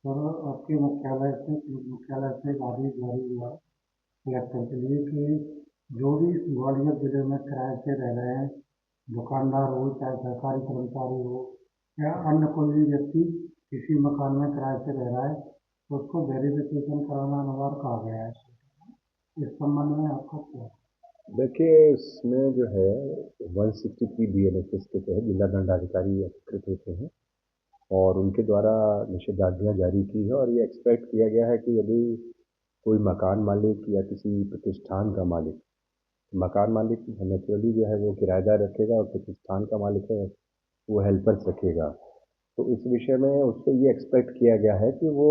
Sir, आपके मुख्यालय से एक आदेश जारी हुआ है कलेक्टर के लिए कि जो भी ग्वालियर जिले में किराए से रह रहे हैं, दुकानदार हो चाहे सरकारी कर्मचारी हो या अन्य कोई भी व्यक्ति किसी मकान में किराए से रह रहा है तो उसको वेरिफिकेशन कराना अनिवार्य कहा गया है। इस संबंध में आपका क्या? देखिए, इसमें जो है 163 बीएनएसएस के तहत जिला दंडाधिकारी अधिकृत होते हैं और उनके द्वारा निषेधाज्ञा जारी की है और ये एक्सपेक्ट किया गया है कि यदि कोई मकान मालिक या किसी प्रतिष्ठान का मालिक, मकान मालिक नेचुरली जो है वो किराएदार रखेगा और प्रतिष्ठान का मालिक है वो हेल्पर्स रखेगा। तो इस विषय में उससे ये एक्सपेक्ट किया गया है कि वो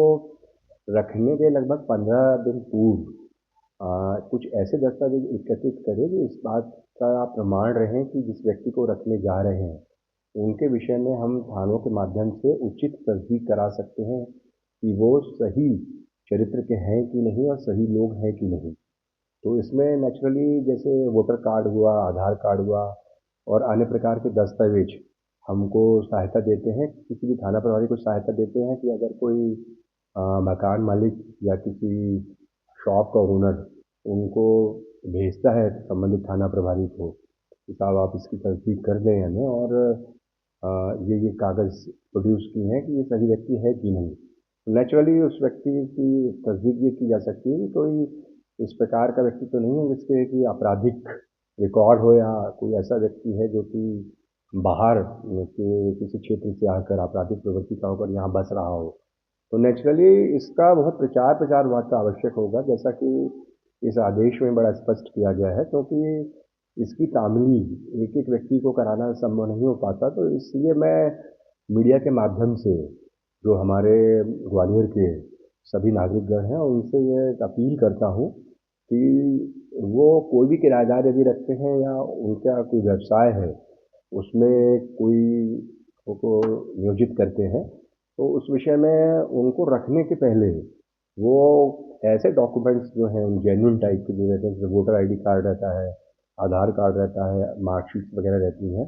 रखने के लगभग 15 दिन पूर्व कुछ ऐसे दस्तावेज एकत्रित करें जो इस बात का प्रमाण रहें कि जिस व्यक्ति को रखने जा रहे हैं उनके विषय में हम थानों के माध्यम से उचित तस्दीक करा सकते हैं कि वो सही चरित्र के हैं कि नहीं और सही लोग हैं कि नहीं। तो इसमें नेचुरली जैसे वोटर कार्ड हुआ, आधार कार्ड हुआ और अन्य प्रकार के दस्तावेज हमको सहायता देते हैं, किसी भी थाना प्रभारी को सहायता देते हैं कि अगर कोई मकान मालिक या किसी शॉप का ओनर उनको भेजता है संबंधित थाना प्रभारी को कि साहब आप इसकी तस्दीक कर दें हमें और ये कागज़ प्रोड्यूस किए हैं कि ये सही व्यक्ति है कि नहीं। नेचुरली उस व्यक्ति की तस्दीक ये की जा सकती है कि कोई इस प्रकार का व्यक्ति तो नहीं है जिसके कि आपराधिक रिकॉर्ड हो या कोई ऐसा व्यक्ति है जो कि बाहर के किसी क्षेत्र से आकर आपराधिक प्रवृत्ति का होकर यहाँ बस रहा हो। तो नेचुरली इसका बहुत प्रचार प्रचार बहुत आवश्यक होगा, जैसा कि इस आदेश में बड़ा स्पष्ट किया गया है, क्योंकि इसकी तामील एक एक व्यक्ति को कराना संभव नहीं हो पाता। तो इसलिए मैं मीडिया के माध्यम से जो हमारे ग्वालियर के सभी नागरिकगण हैं उनसे ये अपील करता हूँ कि वो कोई भी किराएदार यदि रखते हैं या उनका कोई व्यवसाय है उसमें कोई को नियोजित करते हैं तो उस विषय में उनको रखने के पहले वो ऐसे डॉक्यूमेंट्स जो हैं जेन्युइन टाइप के जो रहते हैं, जैसे वोटर आईडी कार्ड रहता है, आधार कार्ड रहता है, मार्कशीट वगैरह रहती हैं,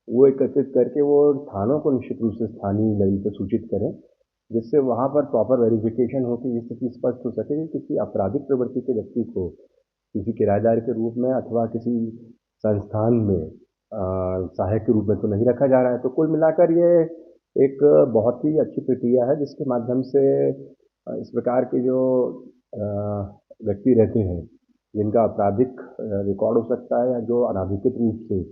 वो एकत्रित करके वो थानों को निश्चित रूप से स्थानीय लेवल पर सूचित करें, जिससे वहाँ पर प्रॉपर वेरिफिकेशन हो कि ये स्थिति स्पष्ट हो सके कि किसी आपराधिक प्रवृत्ति के व्यक्ति को किसी किराएदार के रूप में अथवा किसी संस्थान में सहायक के रूप में तो नहीं रखा जा रहा है। तो कुल मिलाकर ये एक बहुत ही अच्छी प्रक्रिया है जिसके माध्यम से इस प्रकार के जो व्यक्ति रहते हैं जिनका आपराधिक रिकॉर्ड हो सकता है या जो अनाधिकृत रूप से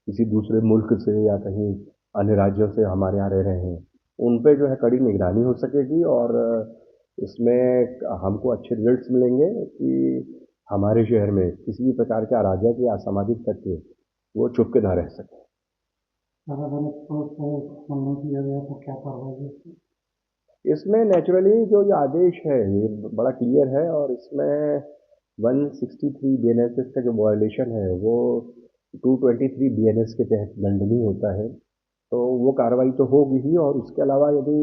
किसी दूसरे मुल्क से या कहीं अन्य राज्यों से हमारे यहाँ रह रहे हैं उन पे जो है कड़ी निगरानी हो सकेगी और इसमें हमको अच्छे रिजल्ट्स मिलेंगे कि हमारे शहर में किसी भी प्रकार के अराजक या असामाजिक तत्व वो चुप के ना रह सके। अगर इसको नहीं किया गया तो क्या कार्रवाई है? इसमें नेचुरली जो ये आदेश है ये बड़ा क्लियर है और इसमें 163 बीएनएसएस का जो वायलेशन है वो 223 बीएनएस के तहत दंडनीय होता है। तो वो कार्रवाई तो होगी ही और उसके अलावा यदि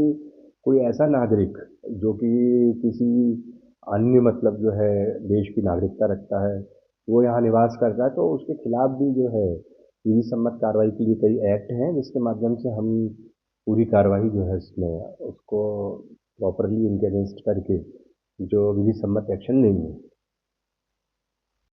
कोई ऐसा नागरिक जो कि किसी अन्य मतलब जो है देश की नागरिकता रखता है वो यहाँ निवास करता है तो उसके खिलाफ भी जो है विधि सम्मत कार्रवाई के लिए कई एक्ट हैं जिसके माध्यम से हम पूरी कार्रवाई जो है इसमें उसको प्रॉपरली उनके अगेंस्ट करके जो विधि सम्मत एक्शन लेंगे